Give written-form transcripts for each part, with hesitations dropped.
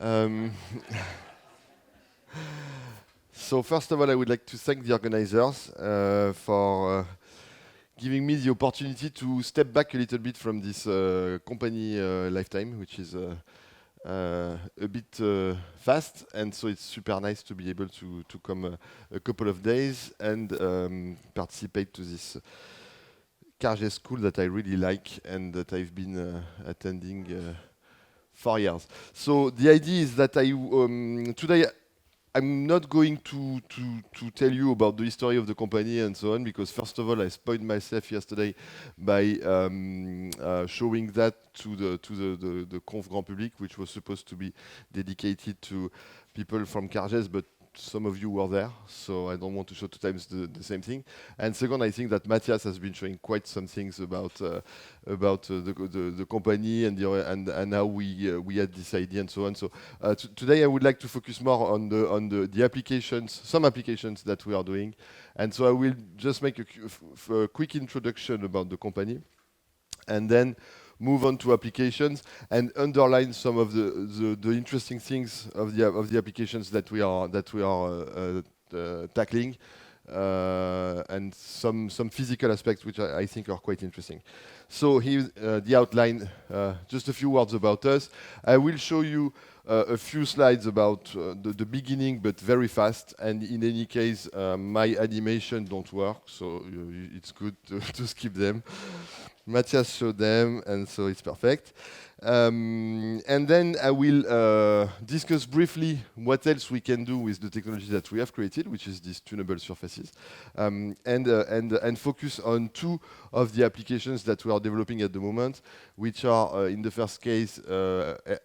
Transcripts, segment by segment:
Um, so first of all, I would like to thank the organizers for giving me the opportunity to step back a little bit from this company lifetime, which is a bit fast, and so it's super nice to be able to come a couple of days and participate to this Carge school that I really like and that I've been attending 4 years. So the idea is that today I'm not going to tell you about the history of the company and so on, because first of all, I spoiled myself yesterday by showing that to the Conf Grand Public, which was supposed to be dedicated to people from Carges, but some of you were there, so I don't want to show 2 times the same thing. And second, I think that Matthias has been showing quite some things about the company and how we had this idea and so on. So today I would like to focus more on the applications, some applications that we are doing, and so I will just make a quick introduction about the company, and then move on to applications and underline some of the interesting things of the applications that we are tackling, and some physical aspects which I think are quite interesting. So here's the outline. Just a few words about us. I will show you a few slides about the beginning, but very fast. And in any case, my animation don't work, so it's good to skip them. Matthias showed them, and so it's perfect. And then I will discuss briefly what else we can do with the technology that we have created, which is these tunable surfaces, and focus on 2 of the applications that we are developing at the moment, which are, in the first case,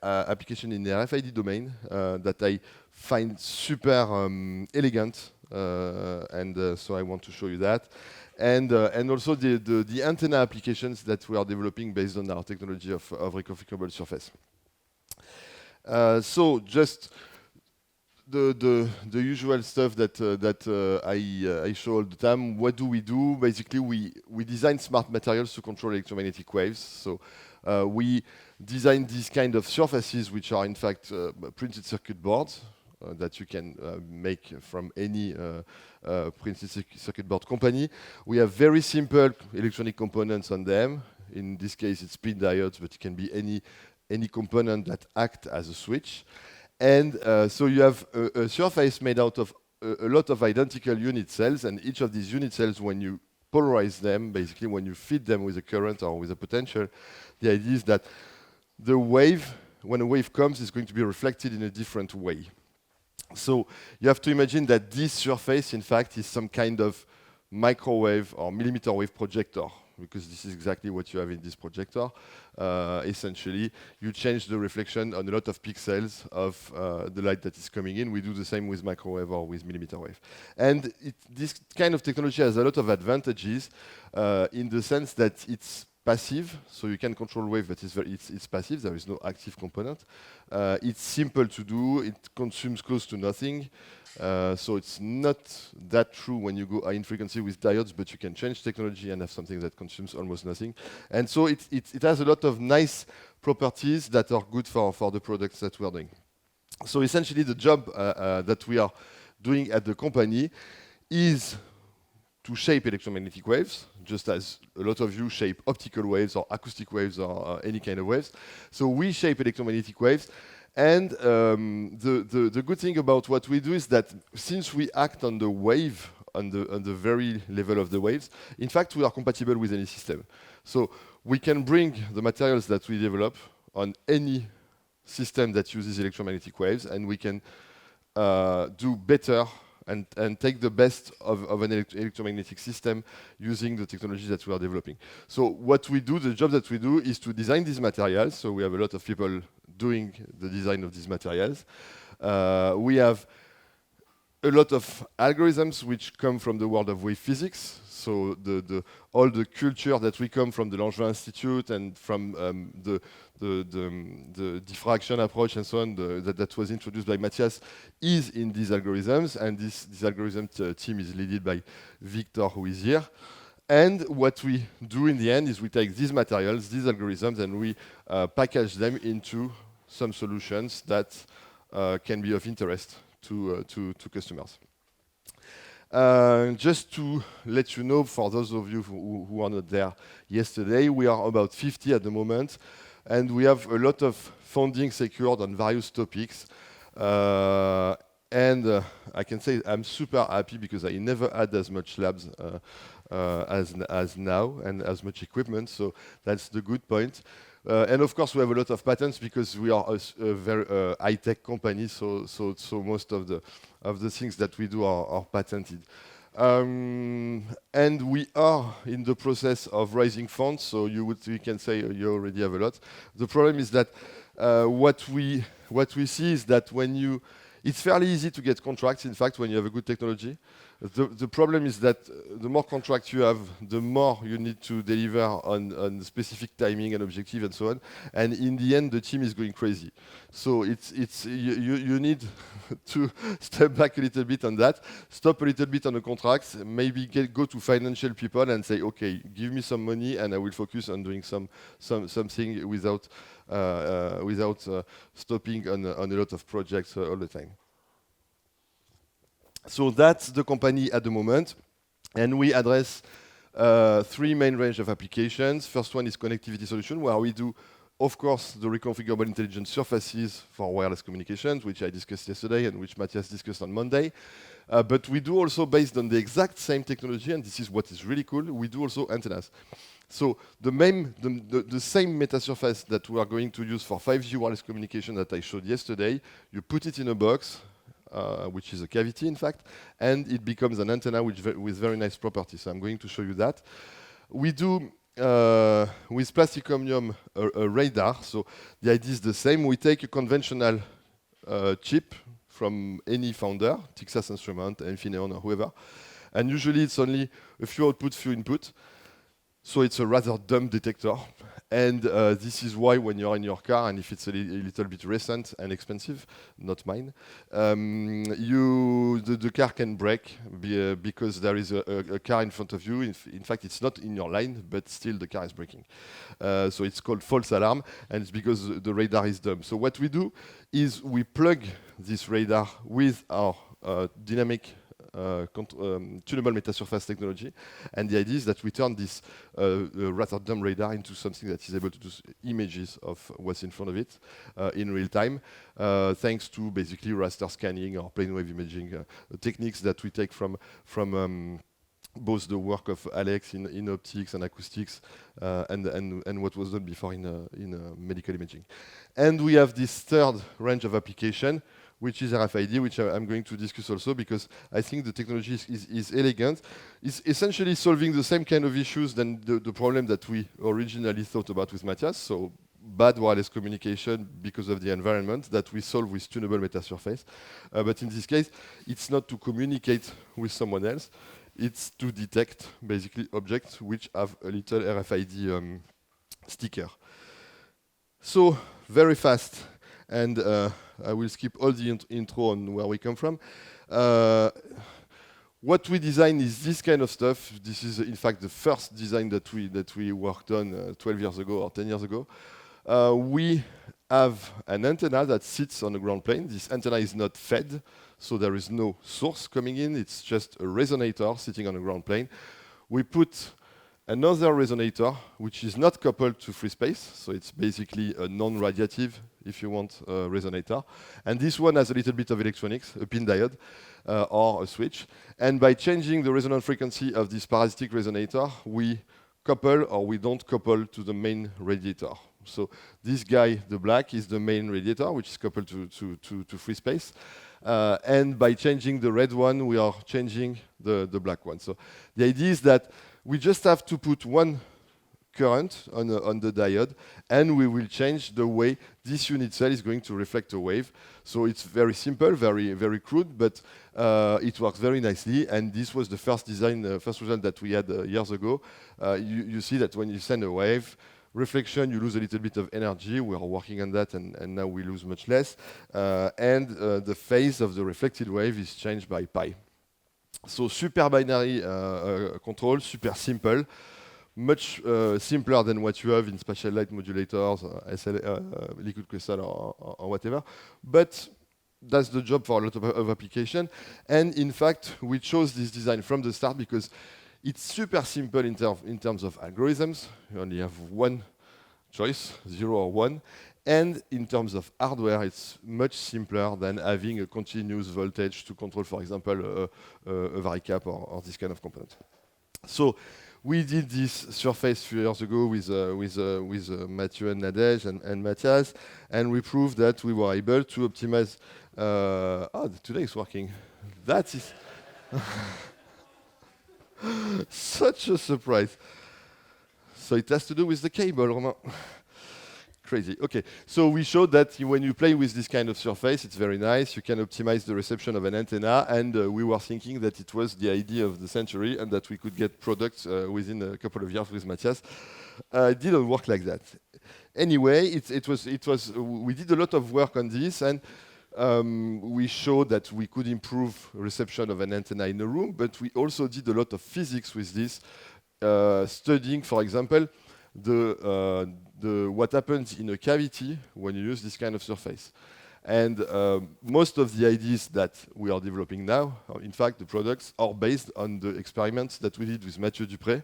application in the RFID domain that I find super elegant, and so I want to show you that. And also the antenna applications that we are developing based on our technology of reconfigurable surface. So just the usual stuff that I show all the time. What do we do? Basically, we design smart materials to control electromagnetic waves. So we design these kind of surfaces, which are in fact printed circuit boards that you can make from any printed circuit board company. We have very simple electronic components on them. In this case, it's pin diodes, but it can be any component that act as a switch. And so you have a surface made out of a lot of identical unit cells, and each of these unit cells, when you polarize them, basically when you feed them with a current or with a potential, the idea is that the wave, when a wave comes, is going to be reflected in a different way. So you have to imagine that this surface, in fact, is some kind of microwave or millimeter wave projector, because this is exactly what you have in this projector. Essentially, you change the reflection on a lot of pixels of the light that is coming in. We do the same with microwave or with millimeter wave. And this kind of technology has a lot of advantages in the sense that it's passive, so you can control wave, but it's passive. There is no active component. It's simple to do. It consumes close to nothing. So it's not that true when you go high in frequency with diodes, but you can change technology and have something that consumes almost nothing. And so it has a lot of nice properties that are good for the products that we are doing. So essentially, the job that we are doing at the company is to shape electromagnetic waves, just as a lot of you shape optical waves or acoustic waves or any kind of waves. So we shape electromagnetic waves. And the good thing about what we do is that since we act on the wave, on the very level of the waves, in fact, we are compatible with any system. So we can bring the materials that we develop on any system that uses electromagnetic waves, and we can do better and take the best of an electromagnetic system using the technology that we are developing. So what we do, the job that we do, is to design these materials. So we have a lot of people doing the design of these materials. We have a lot of algorithms which come from the world of wave physics. So all the culture that we come from the Langevin Institute and from the diffraction approach and so on that was introduced by Matthias is in these algorithms, and this algorithm team is led by Victor, who is here. And what we do in the end is we take these materials, these algorithms, and we package them into some solutions that can be of interest to customers. Just to let you know, for those of you who are not there yesterday, we are about 50 at the moment, and we have a lot of funding secured on various topics. I can say I'm super happy because I never had as much labs as now and as much equipment, so that's the good point. And of course, we have a lot of patents because we are a very high-tech company, so most of the things that we do are patented. And we are in the process of raising funds, so you can say you already have a lot. The problem is that what we see is that it's fairly easy to get contracts, in fact, when you have a good technology. The problem is that the more contracts you have, the more you need to deliver on specific timing and objective and so on. And in the end, the team is going crazy. So you need to step back a little bit on that, stop a little bit on the contracts, maybe go to financial people and say, okay, give me some money and I will focus on doing something without stopping on a lot of projects all the time. So that's the company at the moment, and we address three main range of applications. First one is connectivity solution, where we do, of course, the reconfigurable intelligent surfaces for wireless communications, which I discussed yesterday and which Matthias discussed on Monday. But we do also, based on the exact same technology, and this is what is really cool, we do also antennas. So the same metasurface that we are going to use for 5G wireless communication that I showed yesterday, you put it in a box, which is a cavity, in fact, and it becomes an antenna with very nice properties. So I'm going to show you that. We do, with plastic omnium, a radar. So the idea is the same. We take a conventional chip from any founder, Texas Instruments, Infineon, or whoever, and usually it's only a few output, few input. So it's a rather dumb detector. And this is why when you're in your car, and if it's a little bit recent and expensive, not mine, the car can break because there is a car in front of you. In fact, it's not in your line, but still the car is braking. So it's called false alarm, and it's because the radar is dumb. So what we do is we plug this radar with our dynamic tunable metasurface technology, and the idea is that we turn this rather dumb radar into something that is able to do images of what's in front of it in real time, thanks to basically raster scanning or plane wave imaging techniques that we take from both the work of Alex in optics and acoustics and what was done before in medical imaging. And we have this third range of application, which is RFID, which I'm going to discuss also because I think the technology is elegant. It's essentially solving the same kind of issues than the problem that we originally thought about with Matthias. So bad wireless communication because of the environment that we solve with tunable metasurface. But in this case, it's not to communicate with someone else. It's to detect basically objects which have a little RFID sticker. So very fast. And I will skip all the intro on where we come from. What we design is this kind of stuff. This is, in fact, the first design that we worked on 12 years ago or 10 years ago. We have an antenna that sits on the ground plane. This antenna is not fed, so there is no source coming in. It's just a resonator sitting on the ground plane. We put another resonator, which is not coupled to free space, so it's basically a non-radiative, if you want, resonator. And this one has a little bit of electronics, a pin diode, or a switch. And by changing the resonant frequency of this parasitic resonator, we couple or we don't couple to the main radiator. So this guy, the black, is the main radiator, which is coupled to free space. And by changing the red one, we are changing the black one. So the idea is that we just have to put one current on the diode, and we will change the way this unit cell is going to reflect a wave. So it's very simple, very, very crude, but it works very nicely. And this was the first design, first result that we had years ago. You see that when you send a wave, reflection, you lose a little bit of energy. We are working on that, and now we lose much less. And the phase of the reflected wave is changed by pi. So super binary control, super simple, much simpler than what you have in spatial light modulators, liquid crystal or whatever. But that's the job for a lot of application. And in fact, we chose this design from the start because it's super simple in terms of algorithms. You only have one choice, 0 or 1. And in terms of hardware, it's much simpler than having a continuous voltage to control, for example, a varicap or this kind of component. So we did this surface a few years ago with Mathieu and Nadej and Matthias, and we proved that we were able to optimize. Today it's working. That is such a surprise. So it has to do with the cable, Romain. Crazy. Okay, so we showed that when you play with this kind of surface, it's very nice. You can optimize the reception of an antenna, and we were thinking that it was the idea of the century and that we could get products within a couple of years with Matthias. It didn't work like that. Anyway, we did a lot of work on this, and we showed that we could improve reception of an antenna in a room, but we also did a lot of physics with this, studying, for example, what happens in a cavity when you use this kind of surface. And most of the ideas that we are developing now, in fact, the products are based on the experiments that we did with Mathieu Dupré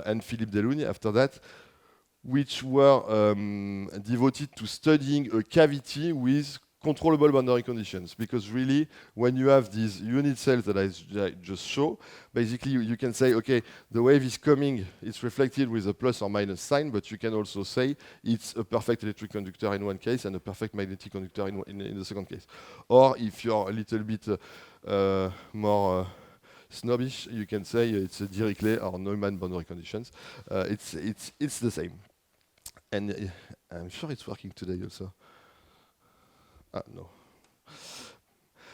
and Philippe Delugne after that, which were devoted to studying a cavity with controllable boundary conditions. Because really, when you have these unit cells that I just show, basically you can say, okay, the wave is coming, it's reflected with a plus or minus sign, but you can also say it's a perfect electric conductor in one case and a perfect magnetic conductor in the second case. Or if you're a little bit more snobbish, you can say it's a Dirichlet or Neumann boundary conditions. It's the same. And I'm sure it's working today also. No.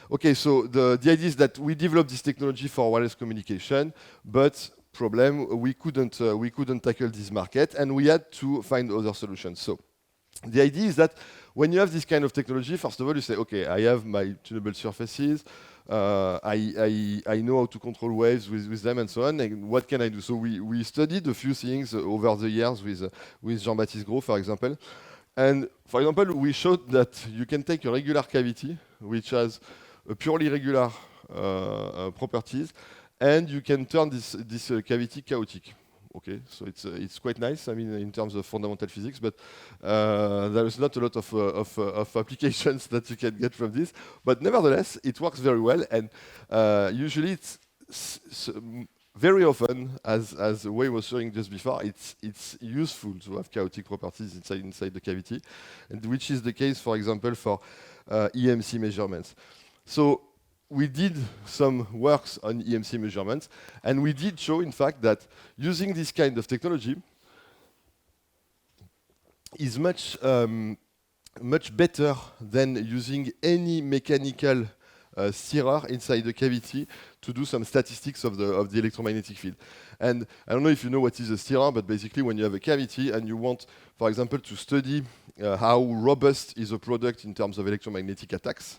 Okay, so the idea is that we developed this technology for wireless communication, but problem, we couldn't tackle this market, and we had to find other solutions. So the idea is that when you have this kind of technology, first of all, you say, okay, I have my tunable surfaces, I know how to control waves with them and so on, and what can I do? So we studied a few things over the years with Jean-Baptiste Gros, for example. And for example, we showed that you can take a regular cavity, which has a purely regular properties, and you can turn this cavity chaotic. Okay, so it's quite nice. I mean, in terms of fundamental physics, but there is not a lot of applications that you can get from this. But nevertheless, it works very well, and usually it's very often, as Wei was showing just before, it's useful to have chaotic properties inside the cavity, and which is the case, for example, for EMC measurements. So we did some works on EMC measurements, and we did show, in fact, that using this kind of technology is much better than using any mechanical stirrer inside the cavity to do some statistics of the electromagnetic field. And I don't know if you know what is a stirrer, but basically when you have a cavity and you want, for example, to study how robust is a product in terms of electromagnetic attacks,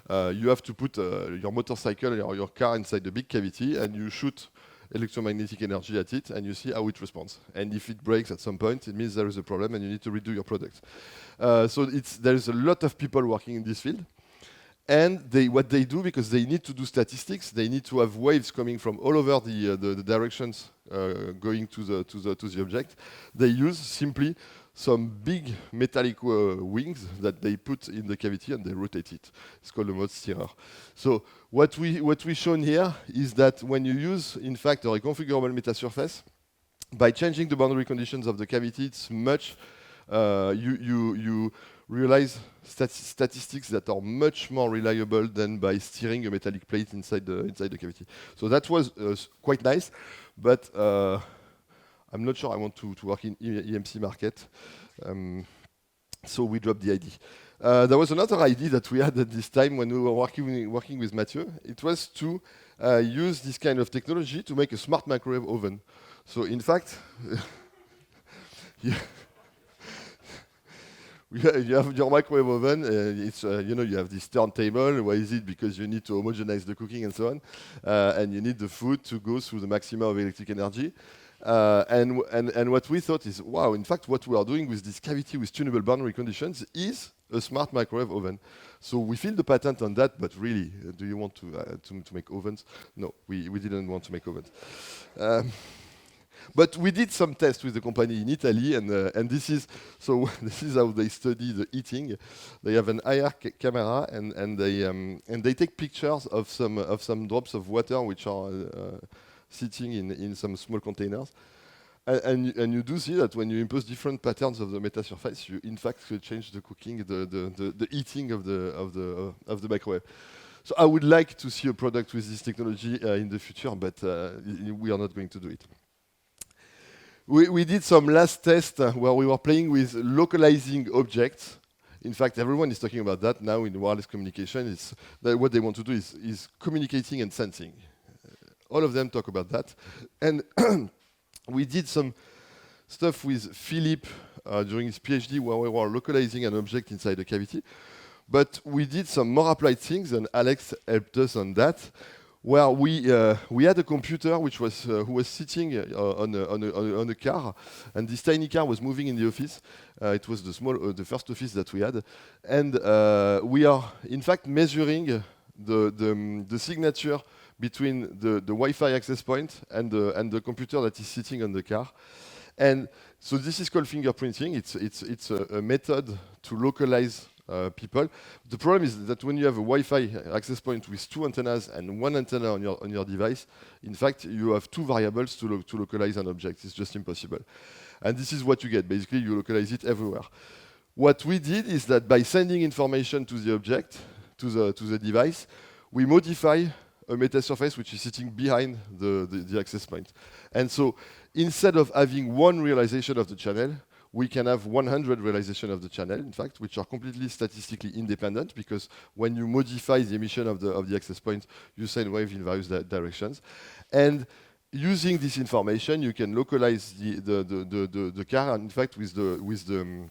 you have to put your motorcycle or your car inside the big cavity and you shoot electromagnetic energy at it and you see how it responds. And if it breaks at some point, it means there is a problem and you need to redo your product. So there is a lot of people working in this field. And what they do, because they need to do statistics, they need to have waves coming from all over the directions going to the object. They use simply some big metallic wings that they put in the cavity and they rotate it. It's called a mode stirrer. So what we shown here is that when you use, in fact, a reconfigurable metasurface, by changing the boundary conditions of the cavity, it's much you realize statistics that are much more reliable than by steering a metallic plate inside the cavity. So that was quite nice, but I'm not sure I want to work in EMC market. So we dropped the idea. There was another idea that we had at this time when we were working with Mathieu. It was to use this kind of technology to make a smart microwave oven. So in fact, you have your microwave oven. It's you have this turntable. Why is it? Because you need to homogenize the cooking and so on, and you need the food to go through the maximum of electric energy. And what we thought is, wow, in fact, what we are doing with this cavity with tunable boundary conditions is a smart microwave oven. So we filed the patent on that, but really, do you want to make ovens? No, we didn't want to make ovens. Um, but we did some tests with the company in Italy, and this is so this is how they study the heating. They have an IR camera, and they take pictures of some drops of water which are sitting in some small containers. And you do see that when you impose different patterns of the meta surface, you in fact change the cooking, the heating of the microwave. So I would like to see a product with this technology in the future, but we are not going to do it. We did some last test where we were playing with localizing objects. In fact, everyone is talking about that now in wireless communication. It's that what they want to do is communicating and sensing. All of them talk about that. And we did some stuff with Philip during his PhD where we were localizing an object inside a cavity. But we did some more applied things, and Alex helped us on that, where we had a computer which was who was sitting on a car, and this tiny car was moving in the office. It was the first office that we had, and we are in fact measuring the signature between the Wi-Fi access point and the computer that is sitting on the car. And so this is called fingerprinting. It's a method to localize people. The problem is that when you have a Wi-Fi access point with two antennas and one antenna on your device, in fact, you have two variables to localize an object. It's just impossible. And this is what you get. Basically, you localize it everywhere. What we did is that by sending information to the object, to the device, we modify a meta surface which is sitting behind the access point. And so instead of having one realization of the channel, we can have 100 realization of the channel, in fact, which are completely statistically independent, because when you modify the emission of the access point, you send wave in various directions. And using this information, you can localize the car, and in fact, with the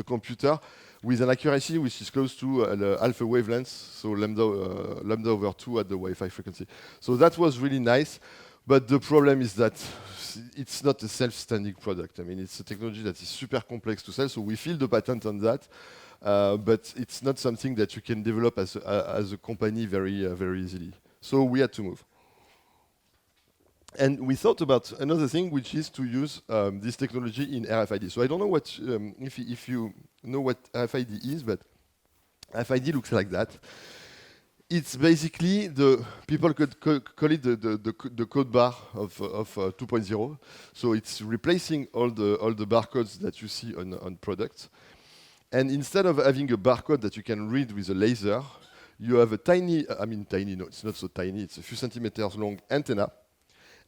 computer, with an accuracy which is close to alpha wavelengths, so lambda over 2 at the Wi-Fi frequency. So that was really nice, but the problem is that it's not a self-standing product. I mean, it's a technology that is super complex to sell, so we filed the patent on that, but it's not something that you can develop as a company very easily. So we had to move. And we thought about another thing, which is to use this technology in RFID. So I don't know what if you know what RFID is, but RFID looks like that. It's basically people could call it the code bar of 2.0. So it's replacing all the barcodes that you see on products. And instead of having a barcode that you can read with a laser, you have a tiny, no, it's not so tiny, it's a few centimeters long antenna.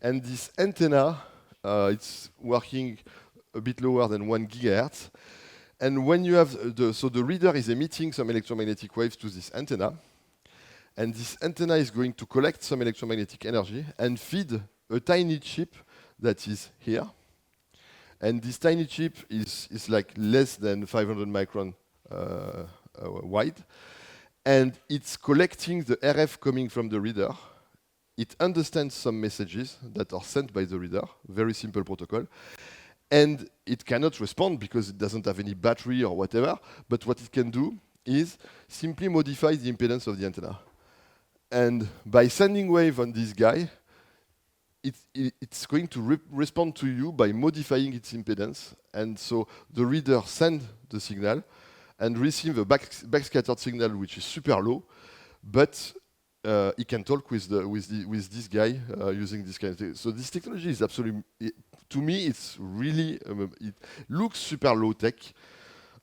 And this antenna, it's working a bit lower than 1 gigahertz. And when you have the reader is emitting some electromagnetic waves to this antenna. And this antenna is going to collect some electromagnetic energy and feed a tiny chip that is here. And this tiny chip is like less than 500 micron wide. And it's collecting the RF coming from the reader. It understands some messages that are sent by the reader, very simple protocol. And it cannot respond because it doesn't have any battery or whatever. But what it can do is simply modify the impedance of the antenna. And by sending wave on this guy, it's going to respond to you by modifying its impedance. And so the reader sends the signal and receives a backscattered signal which is super low, but he can talk with this guy using this kind of thing. So this technology is absolutely, to me, it's really, it looks super low tech.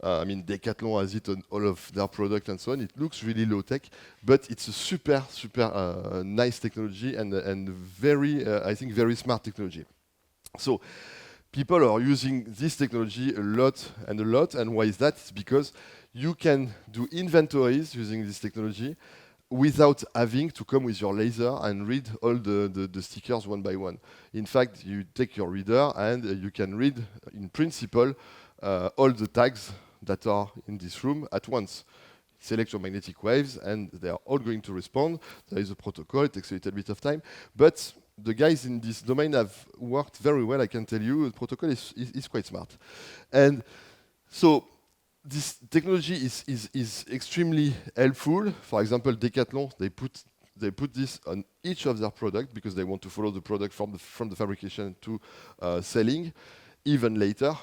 I mean, Decathlon has it on all of their products and so on. It looks really low tech, but it's a super nice technology and very, I think, very smart technology. So people are using this technology a lot. And why is that? It's because you can do inventories using this technology without having to come with your laser and read all the stickers one by one. In fact, you take your reader and you can read, in principle, all the tags that are in this room at once. It's electromagnetic waves, and they are all going to respond. There is a protocol. It takes a little bit of time. But the guys in this domain have worked very well, I can tell you. The protocol is quite smart. And so this technology is extremely helpful. For example, Decathlon, they put this on each of their product because they want to follow the product from the fabrication to selling. Even later,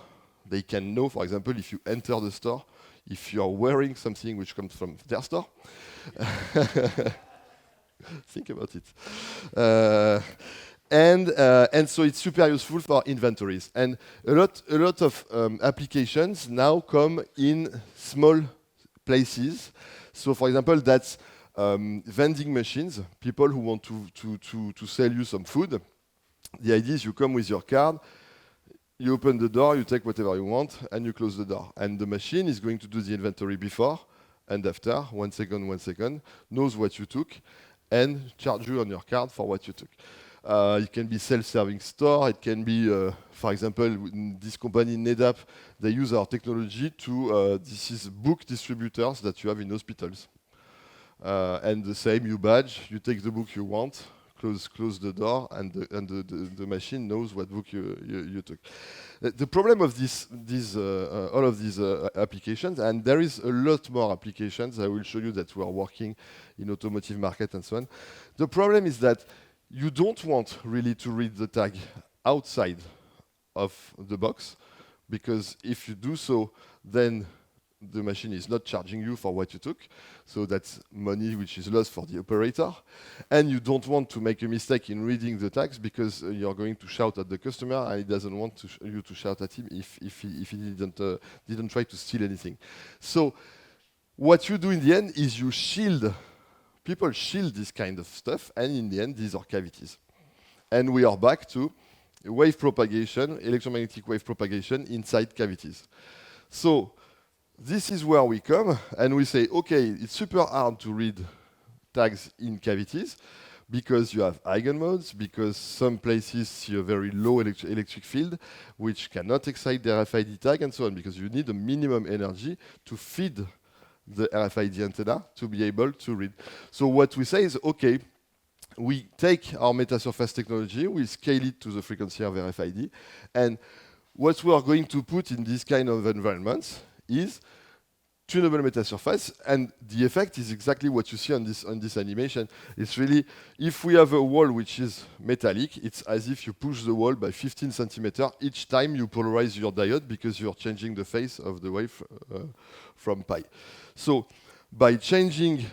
they can know, for example, if you enter the store, if you are wearing something which comes from their store. Think about it. And so it's super useful for inventories. And a lot of applications now come in small places. So for example, that's vending machines, people who want to sell you some food. The idea is you come with your card, you open the door, you take whatever you want, and you close the door. And the machine is going to do the inventory before and after, 1 second, knows what you took, and charge you on your card for what you took. It can be self-serving store. It can be, for example, in this company, NEDAP, they use our technology to, this is book distributors that you have in hospitals. And the same, you badge, you take the book you want, close the door, and the machine knows what book you took. The problem of all of these applications, and there is a lot more applications, I will show you that we are working in automotive market and so on. The problem is that you don't want really to read the tag outside of the box, because if you do so, then the machine is not charging you for what you took. So that's money which is lost for the operator. And you don't want to make a mistake in reading the tags because you're going to shout at the customer and he doesn't want you to shout at him if he didn't try to steal anything. So what you do in the end is you shield. People shield this kind of stuff, and in the end, these are cavities. And we are back to wave propagation, electromagnetic wave propagation inside cavities. So this is where we come, and we say, okay, it's super hard to read tags in cavities because you have eigenmodes, because some places see a very low electric field, which cannot excite the RFID tag, and so on, because you need a minimum energy to feed the RFID antenna to be able to read. So what we say is, okay, we take our metasurface technology, we scale it to the frequency of RFID, and what we are going to put in this kind of environments is tunable metasurface, and the effect is exactly what you see on this animation. It's really, if we have a wall which is metallic, it's as if you push the wall by 15 centimeters each time you polarize your diode because you're changing the phase of the wave from pi. So by changing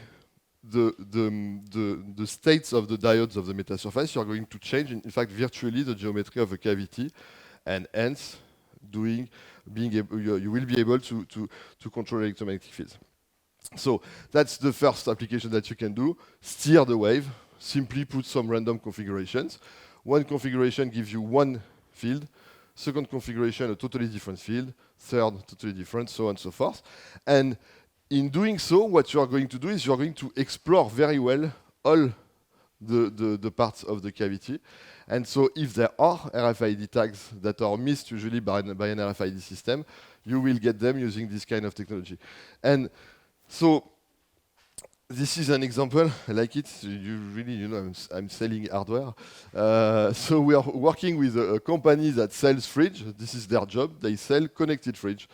the states of the diodes of the metasurface, you're going to change, in fact, virtually the geometry of a cavity, and hence you will be able to control electromagnetic fields. So that's the first application that you can do. Steer the wave. Simply put some random configurations. One configuration gives you one field. Second configuration, a totally different field. Third, totally different, so on and so forth. And in doing so, what you are going to do is you are going to explore very well all the parts of the cavity. And so if there are RFID tags that are missed usually by an RFID system, you will get them using this kind of technology. And so this is an example. I like it. I'm selling hardware. So we are working with a company that sells fridge. This is their job. They sell connected fridge.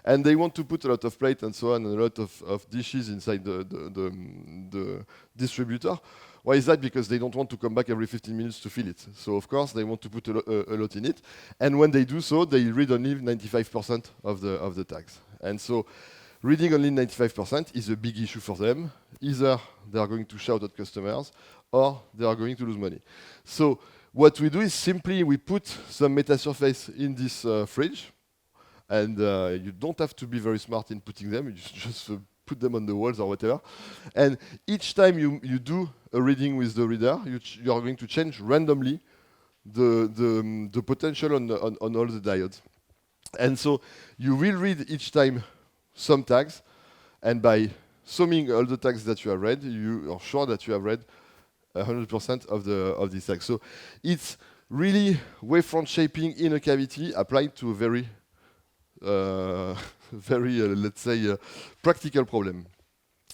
And they want to put a lot of plate and so on, and a lot of dishes inside the distributor. Why is that? Because they don't want to come back every 15 minutes to fill it. So of course they want to put a lot in it. And when they do so, they read only 95% of the tags. And so reading only 95% is a big issue for them. Either they are going to shout at customers, or they are going to lose money. So what we do is simply we put some metasurface in this fridge. And you don't have to be very smart in putting them. You just put them on the walls or whatever. And each time you do a reading with the reader, you are going to change randomly the potential on all the diodes. And so you will read each time some tags, and by summing all the tags that you have read, you are sure that you have read 100% of these tags. So it's really wavefront shaping in a cavity applied to a very let's say, practical problem.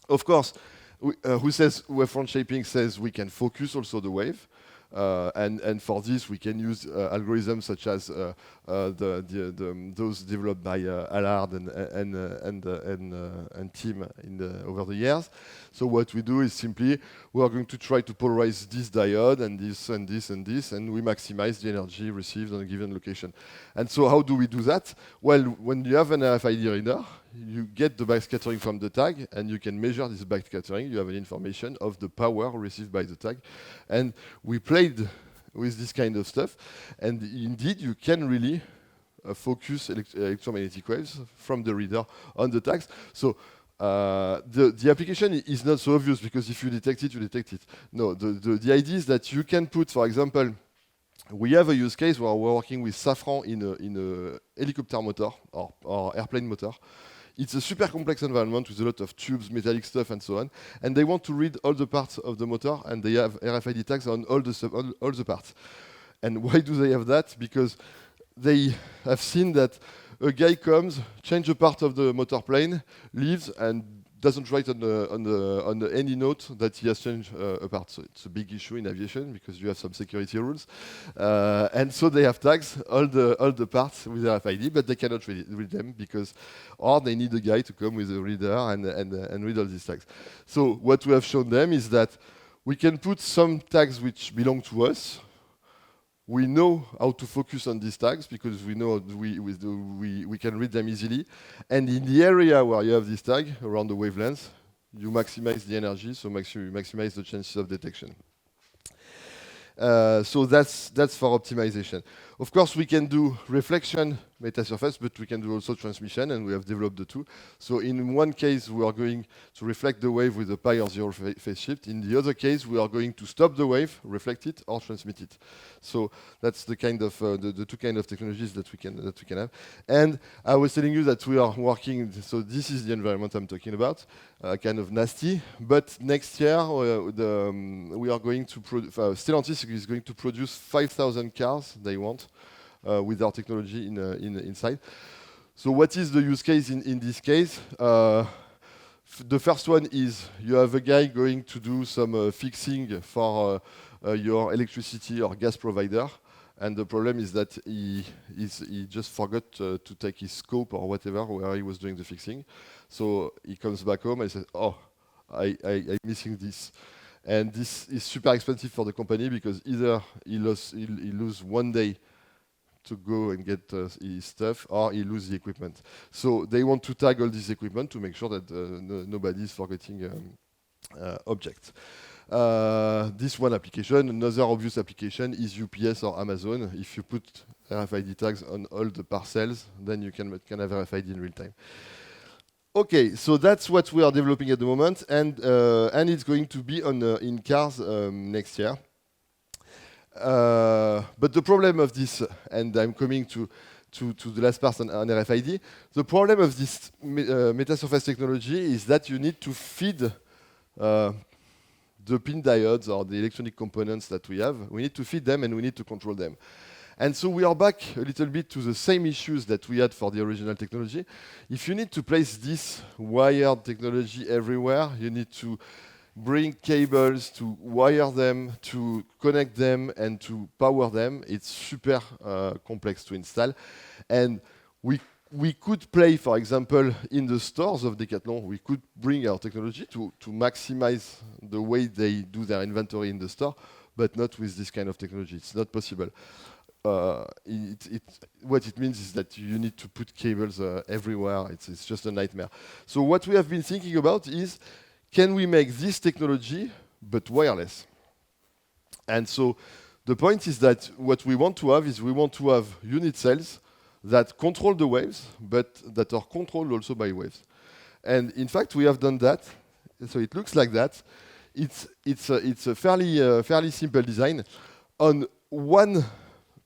Of course, who says wavefront shaping says we can focus also the wave. And for this, we can use algorithms such as those developed by Allard and team over the years. So what we do is simply we are going to try to polarize this diode and this and this and this, and we maximize the energy received on a given location. And so how do we do that? Well, when you have an RFID reader, you get the backscattering from the tag, and you can measure this backscattering. You have an information of the power received by the tag. And we played with this kind of stuff, and indeed you can really focus electromagnetic waves from the reader on the tags. So the application is not so obvious, because if you detect it, you detect it. No, the idea is that you can put, for example, we have a use case where we're working with Safran in a helicopter motor or airplane motor. It's a super complex environment with a lot of tubes, metallic stuff, and so on. And they want to read all the parts of the motor, and they have RFID tags on all the parts. And why do they have that? Because they have seen that a guy comes, change a part of the motor plane, leaves, and doesn't write on any note that he has changed a part. So it's a big issue in aviation because you have some security rules. And so they have tags, all the parts with RFID, but they cannot read them or they need a guy to come with a reader and read all these tags. So what we have shown them is that we can put some tags which belong to us. We know how to focus on these tags because we know we can read them easily. And in the area where you have this tag, around the wavelength, you maximize the energy, so you maximize the chances of detection. So that's for optimization. Of course, we can do reflection metasurface, but we can do also transmission, and we have developed the two. So in one case, we are going to reflect the wave with a pi or zero phase shift. In the other case, we are going to stop the wave, reflect it, or transmit it. So that's the kind of the two kind of technologies that we can have. And I was telling you that we are working. So this is the environment I'm talking about, kind of nasty. But next year, we are going to Stellantis is going to produce 5,000 cars they want. With our technology inside. So what is the use case in this case? The first one is you have a guy going to do some fixing for your electricity or gas provider, and the problem is that he just forgot to take his scope or whatever where he was doing the fixing. So he comes back home and says, "Oh, I'm missing this." And this is super expensive for the company because either he lose 1 day to go and get his stuff, or he lose the equipment. So they want to tag all this equipment to make sure that nobody is forgetting objects. This one application. Another obvious application is UPS or Amazon. If you put RFID tags on all the parcels, then you can have RFID in real time. Okay, so that's what we are developing at the moment, and it's going to be in cars next year. But the problem of this, and I'm coming to the last part on RFID, the problem of this metasurface technology is that you need to feed the pin diodes or the electronic components that we have. We need to feed them and we need to control them. And so we are back a little bit to the same issues that we had for the original technology. If you need to place this wired technology everywhere, you need to bring cables to wire them, to connect them, and to power them. It's super complex to install. And we could play, for example, in the stores of Decathlon, we could bring our technology to maximize the way they do their inventory in the store, but not with this kind of technology. It's not possible. What it means is that you need to put cables everywhere. It's just a nightmare. So what we have been thinking about is, can we make this technology but wireless? And so the point is that what we want to have is we want to have unit cells that control the waves, but that are controlled also by waves. And in fact, we have done that. So it looks like that. It's a fairly simple design. On one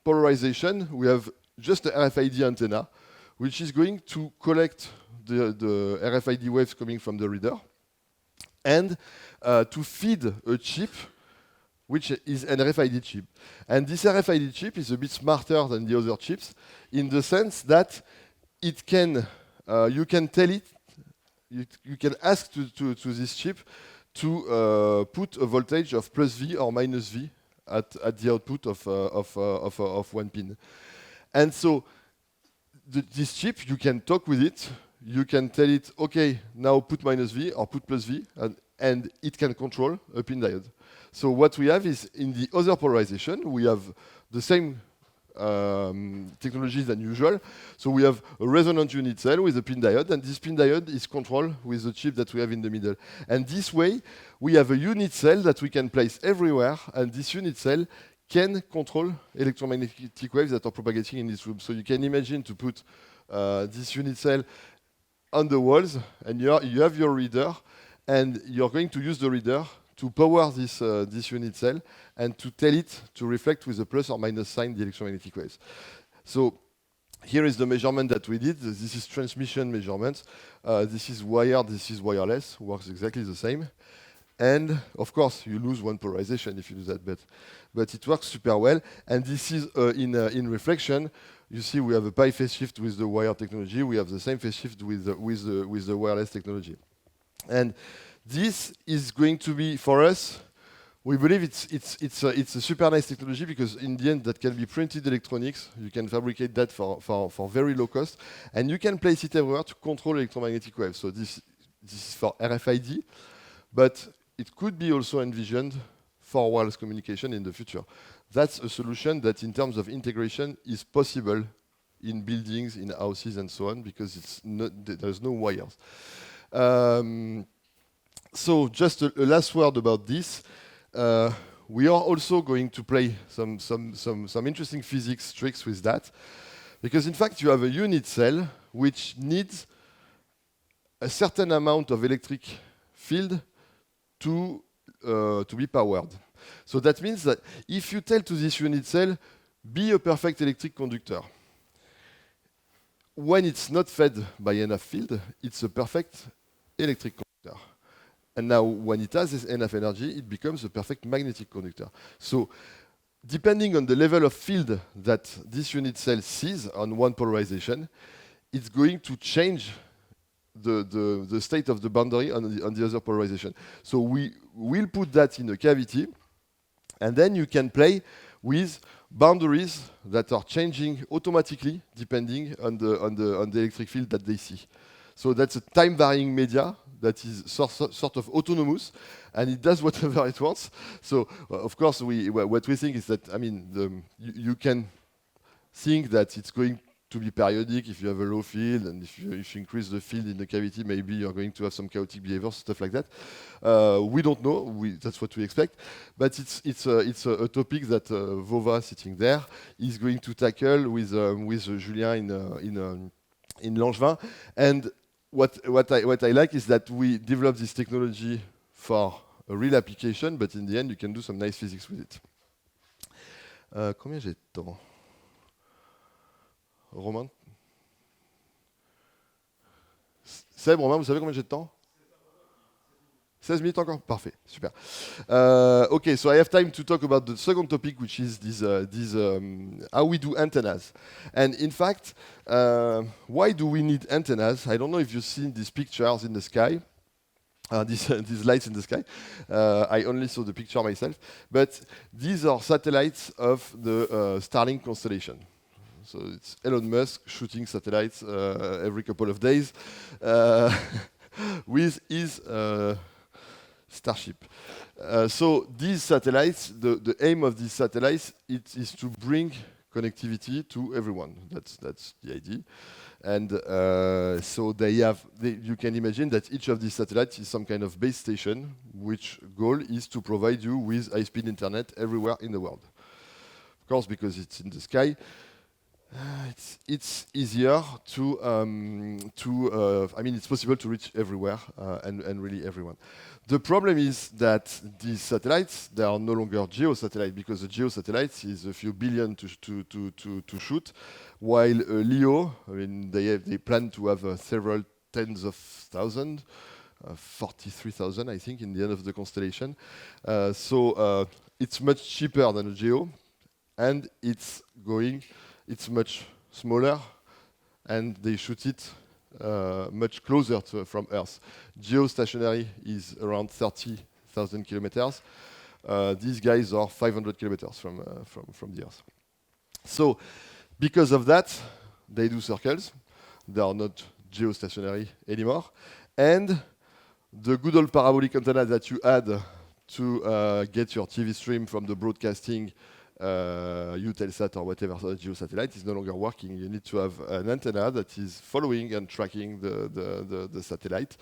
polarization, we have just the RFID antenna, which is going to collect the RFID waves coming from the reader, and to feed a chip, which is an RFID chip. And this RFID chip is a bit smarter than the other chips in the sense that it can, you can tell it, you can ask to this chip to put a voltage of plus V or minus V at the output of one pin. And so this chip, you can talk with it. You can tell it, okay, now put minus V or put plus V, and it can control a pin diode. So what we have is, in the other polarization, we have the same technology than usual. So we have a resonant unit cell with a pin diode, and this pin diode is controlled with the chip that we have in the middle. And this way, we have a unit cell that we can place everywhere, and this unit cell can control electromagnetic waves that are propagating in this room. So you can imagine to put this unit cell on the walls, and you have your reader, and you're going to use the reader to power this unit cell and to tell it to reflect with a plus or minus sign the electromagnetic waves. So here is the measurement that we did. This is transmission measurements. This is wired, this is wireless, works exactly the same. And of course, you lose one polarization if you do that, but it works super well. And this is in reflection. You see, we have a pi phase shift with the wire technology. We have the same phase shift with the wireless technology. And this is going to be, for us, we believe it's a super nice technology, because in the end, that can be printed electronics. You can fabricate that for very low cost, and you can place it everywhere to control electromagnetic waves. So this is for RFID, but it could be also envisioned for wireless communication in the future. That's a solution that, in terms of integration, is possible in buildings, in houses, and so on, because there's no wires. So just a last word about this. We are also going to play some interesting physics tricks with that, because in fact you have a unit cell which needs a certain amount of electric field to be powered. So that means that if you tell to this unit cell, be a perfect electric conductor, when it's not fed by enough field, it's a perfect electric conductor. And now, when it has enough energy, it becomes a perfect magnetic conductor. So, depending on the level of field that this unit cell sees on one polarization, it's going to change the state of the boundary on the other polarization. So we will put that in a cavity, and then you can play with boundaries that are changing automatically depending on the electric field that they see. So that's a time-varying media that is sort of autonomous, and it does whatever it wants. So, of course, what we think is that, I mean, you can think that it's going to be periodic if you have a low field, and if you increase the field in the cavity, maybe you're going to have some chaotic behavior, stuff like that. We don't know. That's what we expect. But it's a topic that Vova, sitting there, is going to tackle with Julien in Langevin. And what I like is that we develop this technology for a real application, but in the end, you can do some nice physics with it. Combien j'ai de temps? Romain? Seb, Romain, vous savez combien j'ai de temps? 16 minutes encore? Parfait, super. Okay, so I have time to talk about the second topic, which is how we do antennas. And in fact, why do we need antennas? I don't know if you've seen these pictures in the sky, these lights in the sky. I only saw the picture myself. But these are satellites of the Starlink constellation. So it's Elon Musk shooting satellites every couple of days with his Starship. So these satellites, the aim of these satellites is to bring connectivity to everyone. That's the idea. And so you can imagine that each of these satellites is some kind of base station, which goal is to provide you with high-speed internet everywhere in the world. Of course, because it's in the sky, it's easier I mean, it's possible to reach everywhere and really everyone. The problem is that these satellites, they are no longer geo-satellites, because the geo-satellites is a few billion to shoot, while LEO, I mean, they plan to have several tens of thousands, 43,000, I think, in the end of the constellation. So it's much cheaper than a geo, and it's much smaller, and they shoot it much closer from Earth. Geostationary is around 30,000 kilometers. these guys are 500 kilometers from the Earth. So, because of that, they do circles. They are not geostationary anymore. And the good old parabolic antenna that you had to get your TV stream from the broadcasting Eutelsat or whatever geosatellite is no longer working. You need to have an antenna that is following and tracking the satellite,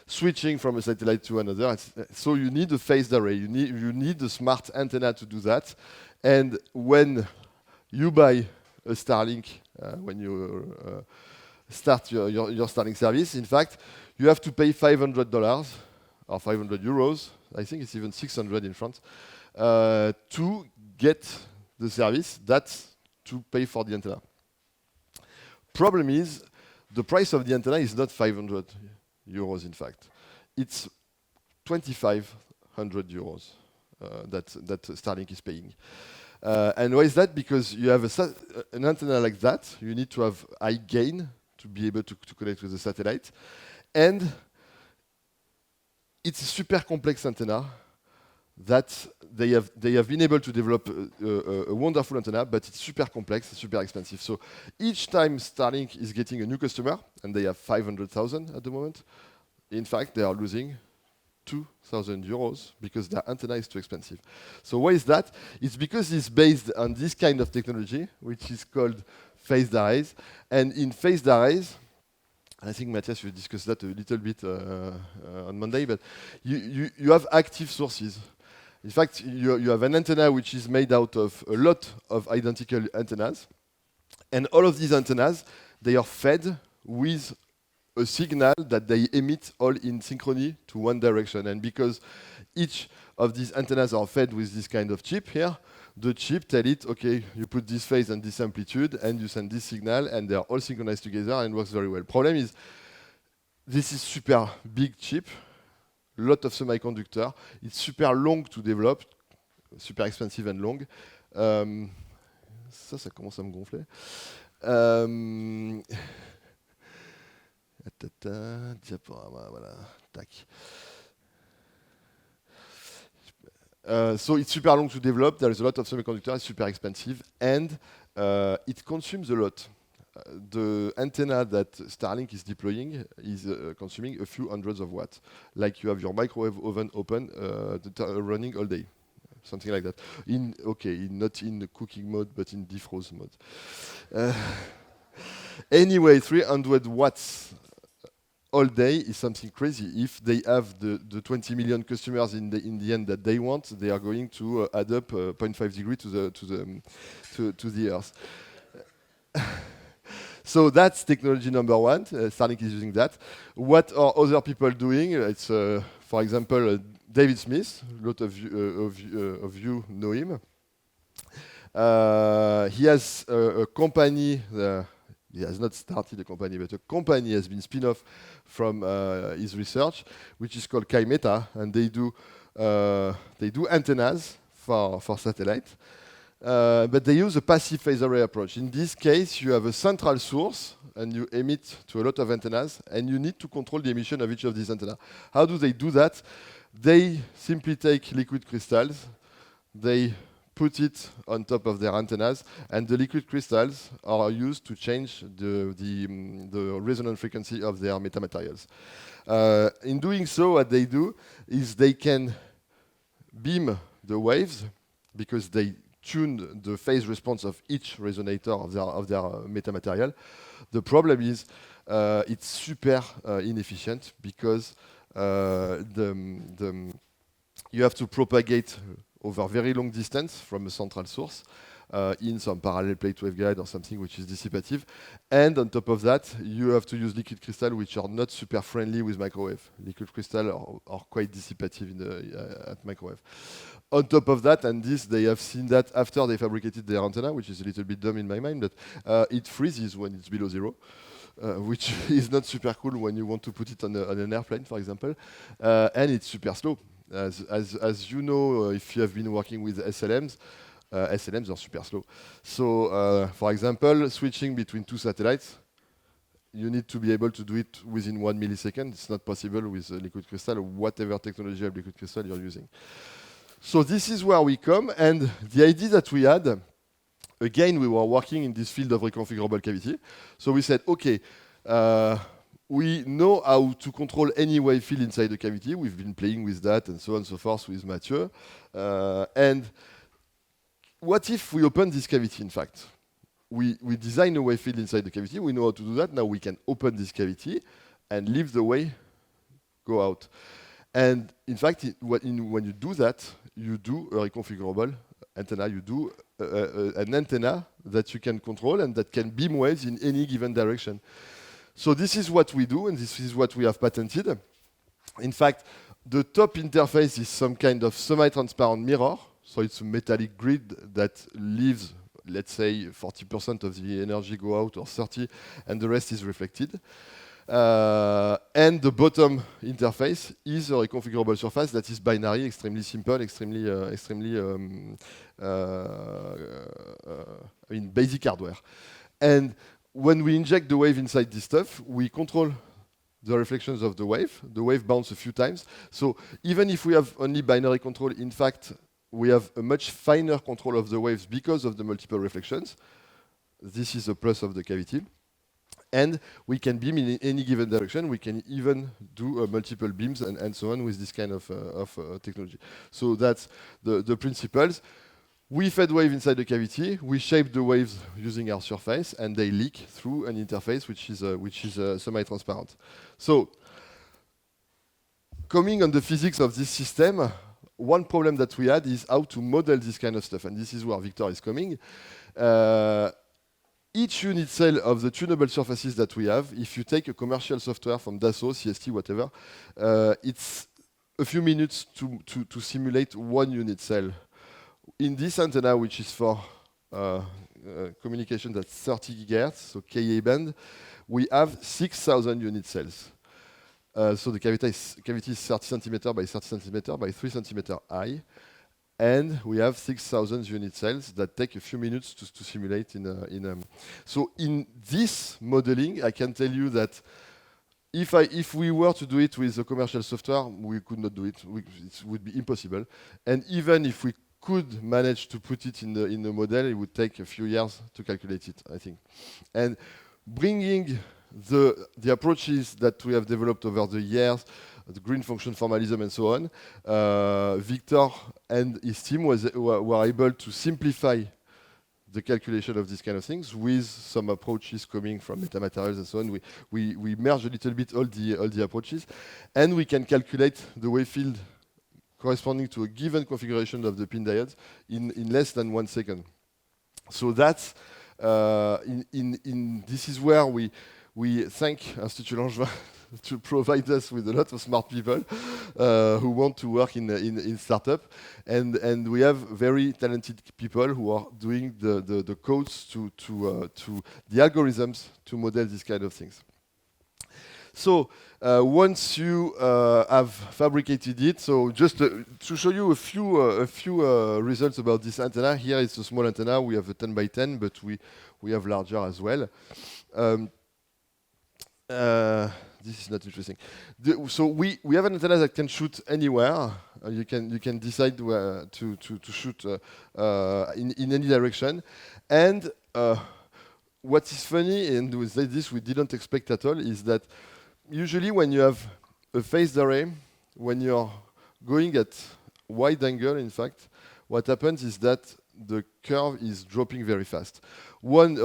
switching from a satellite to another. So you need a phased array. You need a smart antenna to do that. And when you buy a Starlink, when you start your Starlink service, in fact, you have to pay $500 or 500 euros. I think it's even 600 in France to get the service. That's to pay for the antenna. Problem is, the price of the antenna is not 500 euros. In fact, it's 2,500 euros that Starlink is paying. And why is that? Because you have an antenna like that, you need to have high gain to be able to connect with the satellite. And it's a super complex antenna that they have been able to develop a wonderful antenna, but it's super complex, it's super expensive. So each time Starlink is getting a new customer, and they have 500,000 at the moment, in fact, they are losing 2,000 euros because their antenna is too expensive. So why is that? It's because it's based on this kind of technology, which is called phased arrays. And in phased arrays, I think, Matthias, you discussed that a little bit on Monday, but you have active sources. In fact, you have an antenna which is made out of a lot of identical antennas. And all of these antennas, they are fed with a signal that they emit all in synchrony to one direction. And because each of these antennas are fed with this kind of chip here, the chip tell it, okay, you put this phase and this amplitude, and you send this signal, and they are all synchronized together and works very well. Problem is, this is super big chip, lot of semiconductor. It's super long to develop, super expensive and long. Ça commence à me gonfler. Diaporama, voilà, tac. So it's super long to develop. There is a lot of semiconductor. It's super expensive, and it consumes a lot. The antenna that Starlink is deploying is consuming a few hundreds of watts. Like you have your microwave oven open, running all day, something like that. Not in the cooking mode, but in defrost mode. Anyway, 300 watts all day is something crazy. If they have the 20 million customers in the end that they want, they are going to add up 0.5 degree to the Earth. So that's technology number one. Starlink is using that. What are other people doing? It's, for example, David Smith. A lot of you know him. He has a company. He has not started a company, but a company has been spin-off from his research, which is called Kymeta, and they do antennas for satellite, but they use a passive phase array approach. In this case, you have a central source, and you emit to a lot of antennas, and you need to control the emission of each of these antennas. How do they do that? They simply take liquid crystals, they put it on top of their antennas, and the liquid crystals are used to change the resonant frequency of their metamaterials. In doing so, what they do is they can beam the waves because they tune the phase response of each resonator of their metamaterial. The problem is it's super inefficient because you have to propagate over very long distance from a central source in some parallel plate waveguide or something which is dissipative. And on top of that, you have to use liquid crystal which are not super friendly with microwave. Liquid crystal are quite dissipative at microwave. On top of that, and this they have seen that after they fabricated their antenna, which is a little bit dumb in my mind, but it freezes when it's below zero. Which is not super cool when you want to put it on an airplane, for example, and it's super slow. As you know, if you have been working with SLMs, SLMs are super slow. So, for example, switching between two satellites, you need to be able to do it within 1 millisecond. It's not possible with liquid crystal or whatever technology of liquid crystal you're using. So this is where we come, and the idea that we had, again, we were working in this field of reconfigurable cavity. So we said, okay, we know how to control any wave field inside the cavity. We've been playing with that and so on and so forth with Mathieu. And what if we open this cavity, in fact? We design a wave field inside the cavity. We know how to do that. Now we can open this cavity and leave the wave go out. And in fact, when you do that, you do a reconfigurable antenna. You do an antenna that you can control and that can beam waves in any given direction. So this is what we do, and this is what we have patented. In fact, the top interface is some kind of semi-transparent mirror. So it's a metallic grid that leaves, let's say, 40% of the energy go out or 30, and the rest is reflected. And the bottom interface is a reconfigurable surface that is binary, extremely simple, extremely basic hardware. And when we inject the wave inside this stuff, we control the reflections of the wave. The wave bounces a few times. So even if we have only binary control, in fact, we have a much finer control of the waves because of the multiple reflections. This is a plus of the cavity. And we can beam in any given direction. We can even do multiple beams and so on with this kind of technology. So that's the principles. We fed wave inside the cavity. We shape the waves using our surface, and they leak through an interface which is semi-transparent. So, coming on the physics of this system, one problem that we had is how to model this kind of stuff, and this is where Victor is coming. Each unit cell of the tunable surfaces that we have, if you take a commercial software from Dassault, CST, whatever, it's a few minutes to simulate one unit cell. In this antenna, which is for communication that's 30 GHz, so Ka band, we have 6,000 unit cells. So the cavity is 30 centimeter by 30 centimeter by 3 centimeter high. And we have 6,000 unit cells that take a few minutes to simulate So in this modeling, I can tell you that if we were to do it with a commercial software, we could not do it. It would be impossible. And even if we could manage to put it in the model, it would take a few years to calculate it, I think. And bringing the approaches that we have developed over the years, the green function formalism and so on, Victor and his team were able to simplify the calculation of these kind of things with some approaches coming from metamaterials and so on. We merge a little bit all the approaches, and we can calculate the wave field corresponding to a given configuration of the pin diodes in less than 1 second. So that's this is where we thank Institut Langevin to provide us with a lot of smart people who want to work in startup, and we have very talented people who are doing the codes to the algorithms to model these kind of things. So once you have fabricated it, so just to show you a few results about this antenna. Here is a small antenna. We have a 10 by 10, but we have larger as well. This is not interesting. So we have an antenna that can shoot anywhere. You can decide to shoot in any direction. And what is funny, and with this we didn't expect at all, is that usually when you have a phased array, when you're going at wide angle, in fact, what happens is that the curve is dropping very fast. One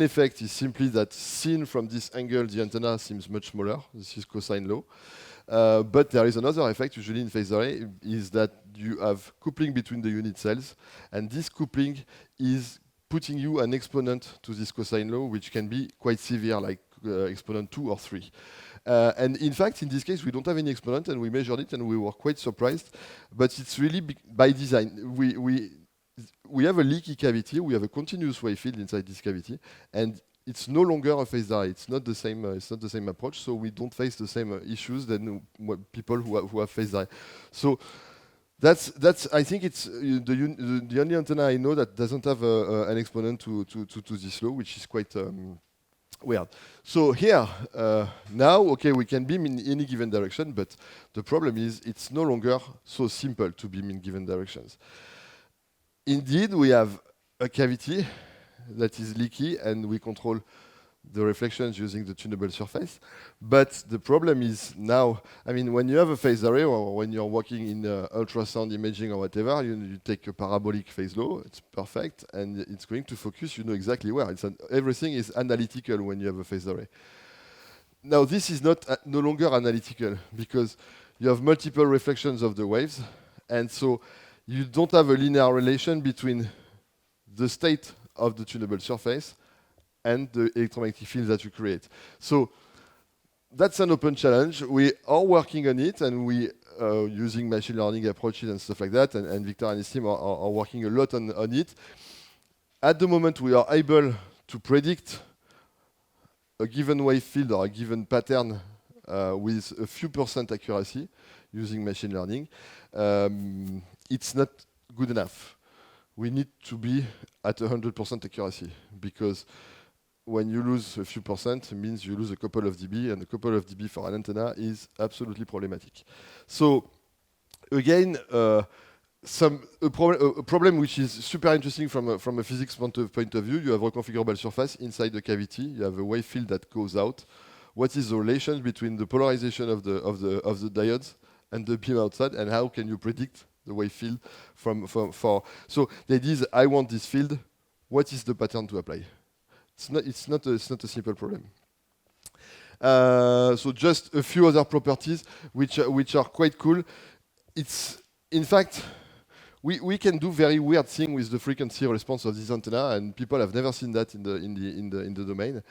effect is simply that seen from this angle, the antenna seems much smaller. This is cosine law. But there is another effect, usually in phased array, is that you have coupling between the unit cells, and this coupling is putting you an exponent to this cosine law, which can be quite severe, like exponent 2 or 3. And in fact, in this case, we don't have any exponent, and we measured it, and we were quite surprised. But it's really by design. We have a leaky cavity. We have a continuous wave field inside this cavity, and it's no longer a phased array. It's not the same. It's not the same approach. So we don't face the same issues than people who have phased array. So that's. I think it's the only antenna I know that doesn't have an exponent to this law, which is quite weird. So here, now, okay, we can beam in any given direction, but the problem is it's no longer so simple to beam in given directions. Indeed, we have a cavity that is leaky, and we control the reflections using the tunable surface. But the problem is now, I mean, when you have a phase array or when you're working in ultrasound imaging or whatever, you take a parabolic phase law, it's perfect, and it's going to focus, you know exactly where. Everything is analytical when you have a phase array. Now, this is not no longer analytical because you have multiple reflections of the waves, and so you don't have a linear relation between the state of the tunable surface and the electromagnetic field that you create. So that's an open challenge. We are working on it, and we using machine learning approaches and stuff like that, and Victor and his team are working a lot on it. At the moment, we are able to predict a given wave field or a given pattern with a few percent accuracy using machine learning. It's not good enough. We need to be at 100% accuracy, because when you lose a few percent, it means you lose a couple of dB, and a couple of dB for an antenna is absolutely problematic. So again, a problem which is super interesting from a physics point of view. You have a reconfigurable surface inside the cavity. You have a wave field that goes out. What is the relation between the polarization of the diodes and the beam outside, and how can you predict the wave field so the idea is, I want this field. What is the pattern to apply? It's not a simple problem. So just a few other properties which are quite cool. It's in fact, we can do very weird thing with the frequency response of this antenna, and people have never seen that in the domain.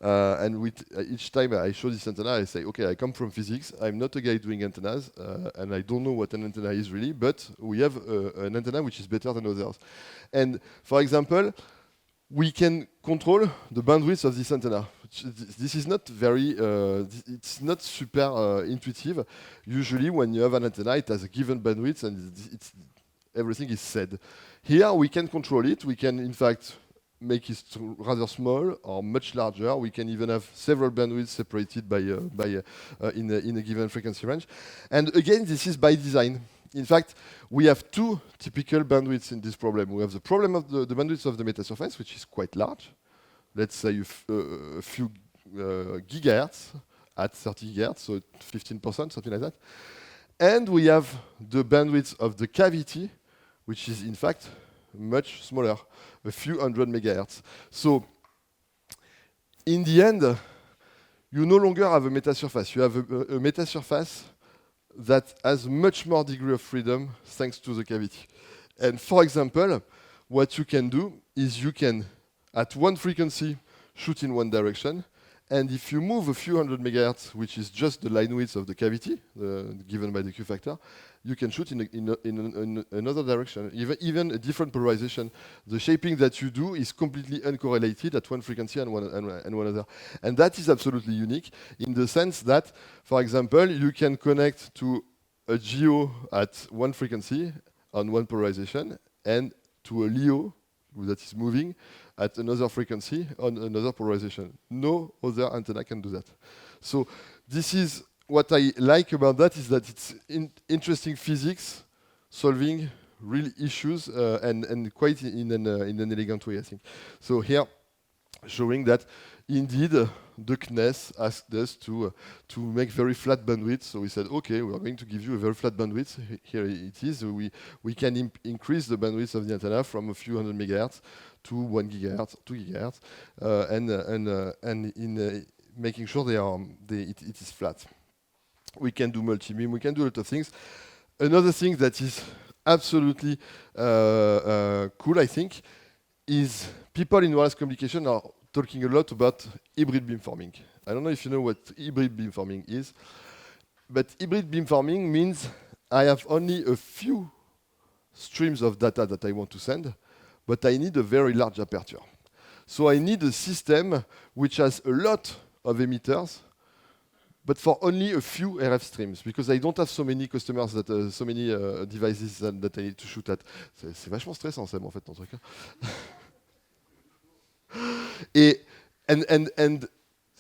And each time I show this antenna, I say, okay, I come from physics. I'm not a guy doing antennas, and I don't know what an antenna is really, but we have an antenna which is better than others. And for example, we can control the bandwidth of this antenna. This is not very, it's not super intuitive. Usually when you have an antenna, it has a given bandwidth, and everything is said. Here we can control it. We can in fact make it rather small or much larger. We can even have several bandwidths separated in a given frequency range. And again, this is by design. In fact, we have two typical bandwidths in this problem. We have the problem of the bandwidth of the metasurface, which is quite large. Let's say a few gigahertz at 30 gigahertz, so 15%, something like that. And we have the bandwidth of the cavity, which is in fact much smaller, a few hundred megahertz. So in the end, you no longer have a metasurface. You have a metasurface that has much more degree of freedom thanks to the cavity. And for example, what you can do is you can, at one frequency, shoot in one direction. And if you move a few hundred megahertz, which is just the line width of the cavity, given by the Q factor, you can shoot in another direction, even a different polarization. The shaping that you do is completely uncorrelated at one frequency and one other. And that is absolutely unique in the sense that, for example, you can connect to a GEO at one frequency on one polarization and to a LEO that is moving at another frequency on another polarization. No other antenna can do that. So this is what I like about that, is that it's interesting physics solving real issues and quite in an elegant way, I think. So here, showing that indeed the CNES asked us to make very flat bandwidth. So we said, okay, we are going to give you a very flat bandwidth. Here it is. We can increase the bandwidth of the antenna from a few hundred megahertz to 1 gigahertz, 2 gigahertz, and in making sure it is flat. We can do multi-beam. We can do a lot of things. Another thing that is absolutely cool, I think, is people in wireless communication are talking a lot about hybrid beamforming. I don't know if you know what hybrid beamforming is, but hybrid beamforming means I have only a few streams of data that I want to send, but I need a very large aperture. So I need a system which has a lot of emitters, but for only a few RF streams, because I don't have so many customers, so many devices that I need to shoot at. C'est vachement stressant, Sam, en fait, ton truc. And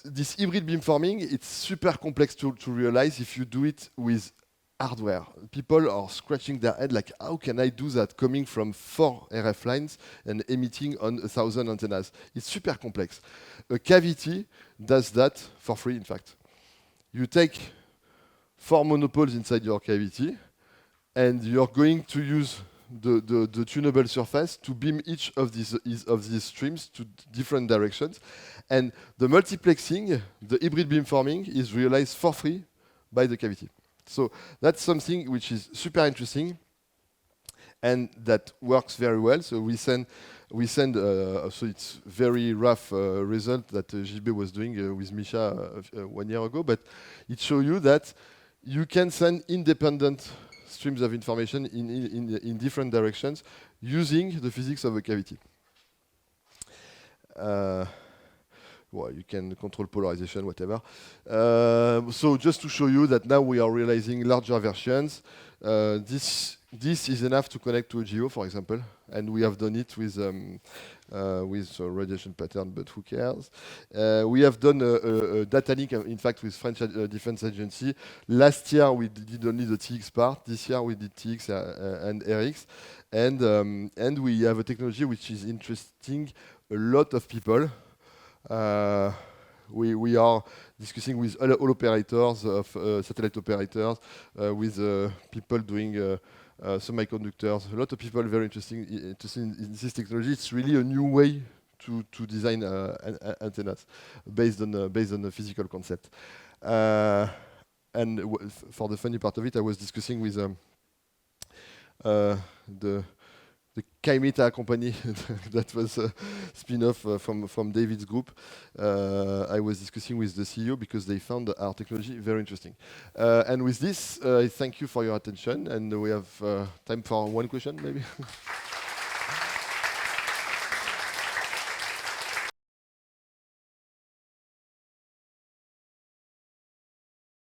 this hybrid beamforming, it's super complex to realize if you do it with hardware. People are scratching their head like, how can I do that coming from 4 RF lines and emitting on 1,000 antennas? It's super complex. A cavity does that for free, in fact. You take 4 monopoles inside your cavity, and you're going to use the tunable surface to beam each of these streams to different directions. And the multiplexing, the hybrid beamforming, is realized for free by the cavity. So that's something which is super interesting and that works very well. So we send so it's very rough result that JB was doing with Misha 1 year ago, but it shows you that you can send independent streams of information in different directions using the physics of a cavity. Well, you can control polarization, whatever. So just to show you that now we are realizing larger versions. This is enough to connect to a GEO, for example, and we have done it with radiation pattern, but who cares? We have done a data link, in fact, with French Defense Agency. Last year we did only the TX part. This year we did TX and RX, and we have a technology which is interesting a lot of people. We are discussing with all operators of satellite operators, with people doing semiconductors. A lot of people very interested in this technology. It's really a new way to design antennas based on the physical concept. And for the funny part of it, I was discussing with the Kaimeta company that was a spin-off from David's group. I was discussing with the CEO because they found our technology very interesting. And with this, I thank you for your attention, and we have time for one question, maybe.